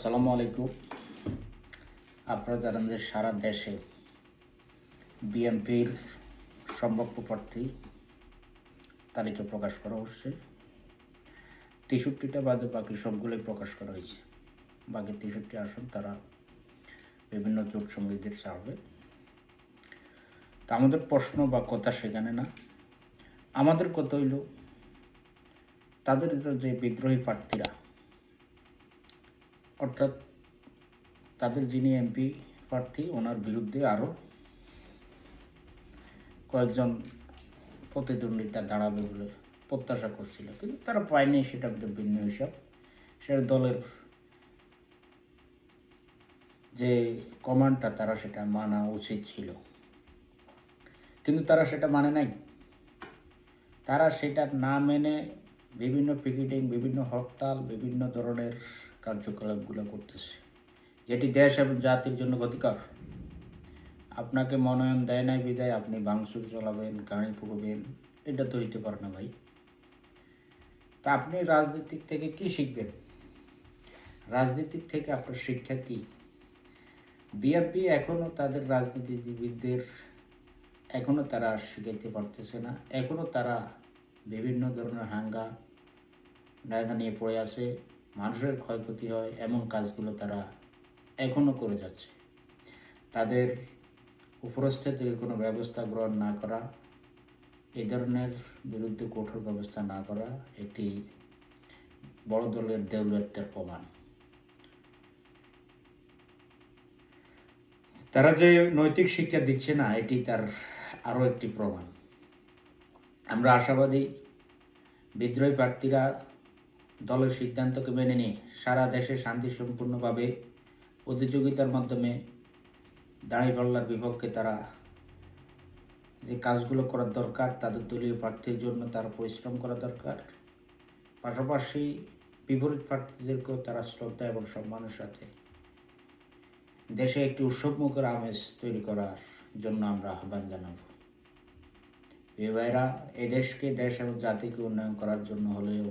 আসসালামু আলাইকুম। আপনারা জানেন যে সারা দেশে বিএনপির সম্ভাব্য প্রার্থী তালিকা প্রকাশ করা হচ্ছে। 63টা বাদে বাকি সবগুলোই প্রকাশ করা হয়েছে। বাকি 63 আসন তারা বিভিন্ন জোট সঙ্গীদের ছাড়বে। তা আমাদের প্রশ্ন বা কথা সেখানে না, আমাদের কথা হইল তাদের যে বিদ্রোহী প্রার্থীরা, অর্থাৎ তাদের যিনি এমপি প্রার্থী ওনার বিরুদ্ধে আরও কয়েকজন প্রতিদ্বন্দ্বিতা দাঁড়াবে বলে প্রত্যাশা করছিল, কিন্তু তারা পায়নি, সেটা ভিন্ন হিসাব। সেটা দলের যে কমান্ডটা তারা সেটা মানা উচিত ছিল, কিন্তু তারা সেটা মানে নাই। তারা সেটা না মেনে বিভিন্ন পিকেটিং, বিভিন্ন হরতাল, বিভিন্ন ধরনের কার্যকলাপগুলো করতেছে, যেটি দেশ এবং জাতির জন্য ক্ষতিকর। আপনাকে মনোনয়ন দেয় নাই বিদায় আপনি ভাঙচুর চালাবেন, গাড়ি পুড়বেন, এটা তো হইতে পারে না ভাই। তা আপনি রাজনীতিক থেকে কি শিখবেন? রাজনীতিক থেকে আপনার শিক্ষা কি? বিএনপি এখনও তাদের রাজনীতিবিদদের এখনও তারা শিখাইতে পারতেছে না। এখনও তারা বিভিন্ন ধরনের হাঙ্গা জায়গা নিয়ে পড়ে আছে, মানুষের ক্ষয়ক্ষতি হয় এমন কাজগুলো তারা এখনও করে যাচ্ছে। তাদের উপরস্থ থেকে কোনো ব্যবস্থা গ্রহণ না করা, এই ধরনের বিরুদ্ধে কঠোর ব্যবস্থা না করা একটি বড় দলের দেউলিয়াত্বের প্রমাণ। তারা যে নৈতিক শিক্ষা দিচ্ছে না, এটি তার আরও একটি প্রমাণ। আমরা আশাবাদী বিদ্রোহী প্রার্থীরা দলের সিদ্ধান্তকে মেনে নিয়ে সারা দেশে শান্তিসম্পূর্ণভাবে প্রতিযোগিতার মাধ্যমে দাঁড়িপাল্লার বিপক্ষে তারা যে কাজগুলো করার দরকার, তাদের দলীয় প্রার্থীর জন্য তারা পরিশ্রম করা দরকার। পাশাপাশি বিপরীত প্রার্থীদেরকেও তারা শ্রদ্ধা এবং সম্মানের সাথে দেশে একটি উৎসবমুখর আমেজ তৈরি করার জন্য আমরা আহ্বান জানাব। এই ভাইরা, এই দেশকে, দেশ এবং জাতিকে উন্নয়ন করার জন্য হলেও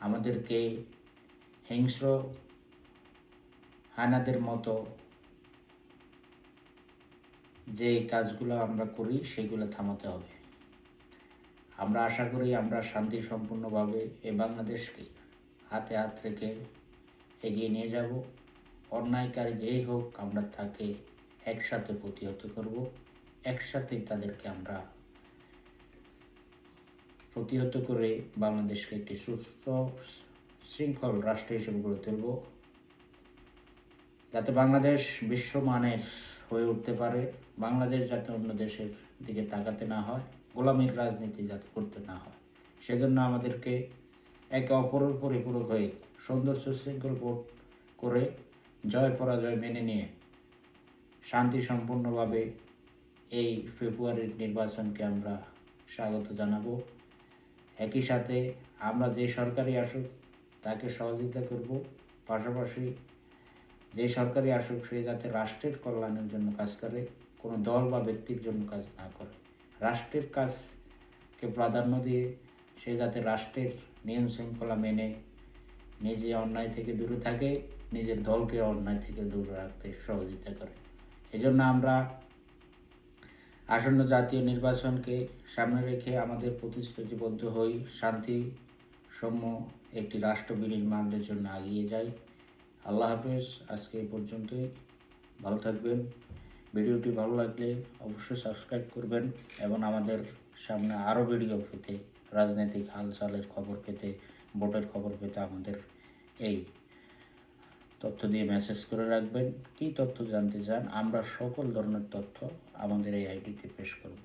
আমাদেরকে হিংস্র হায়নাদের মতো যে কাজগুলো আমরা করি সেগুলো থামাতে হবে। আমরা আশা করি আমরা শান্তি সম্পূর্ণভাবে এই বাংলাদেশকে হাতে হাত রেখে এগিয়ে নিয়ে যাব। অন্যায়কারী যেই হোক, আমরা তাকে একসাথে প্রতিহত করব। একসাথেই তাদেরকে আমরা প্রতিহত করে বাংলাদেশকে একটি সুস্থ শৃঙ্খল রাষ্ট্র হিসেবে গড়ে তুলব, যাতে বাংলাদেশ বিশ্বমানের হয়ে উঠতে পারে। বাংলাদেশ যাতে অন্য দেশের দিকে তাকাতে না হয়, গোলামীর রাজনীতি যাতে করতে না হয়, সেজন্য আমাদেরকে একে অপরের পরিপূরক হয়ে সুন্দর সুশৃঙ্খল ভোট করে জয় পরাজয় মেনে নিয়ে শান্তি সম্পূর্ণভাবে এই ফেব্রুয়ারির নির্বাচনকে আমরা স্বাগত জানাবো। একই সাথে আমরা যে সরকারি আসুক তাকে সহযোগিতা করব। পাশাপাশি যে সরকারি আসুক সে যাতে রাষ্ট্রের কল্যাণের জন্য কাজ করে, কোনো দল বা ব্যক্তির জন্য কাজ না করে, রাষ্ট্রের কাজকে প্রাধান্য দিয়ে সে যাতে রাষ্ট্রের নিয়ম শৃঙ্খলা মেনে নিজে অন্যায় থেকে দূরে থাকে, নিজের দলকে অন্যায় থেকে দূরে রাখতে সহযোগিতা করে। এজন্য আমরা আসন্ন জাতীয় নির্বাচনকে সামনে রেখে আমাদের প্রতিশ্রুতিবদ্ধ হই, শান্তি সৌম্য একটি রাষ্ট্র বিনির্মাণের জন্য এগিয়ে যাই। আল্লাহ হাফেজ। আজকে এই পর্যন্তই। ভালো থাকবেন। ভিডিওটি ভালো লাগলে অবশ্যই সাবস্ক্রাইব করবেন এবং আমাদের সামনে আরও ভিডিও পেতে, রাজনৈতিক হালচালের খবর পেতে, ভোটের খবর পেতে আমাদের এই তথ্য দিয়ে মেসেজ করে রাখবেন। কী তথ্য জানতে চান, আমরা সকল ধরনের তথ্য আমাদের এই আইডিতে পেশ করব।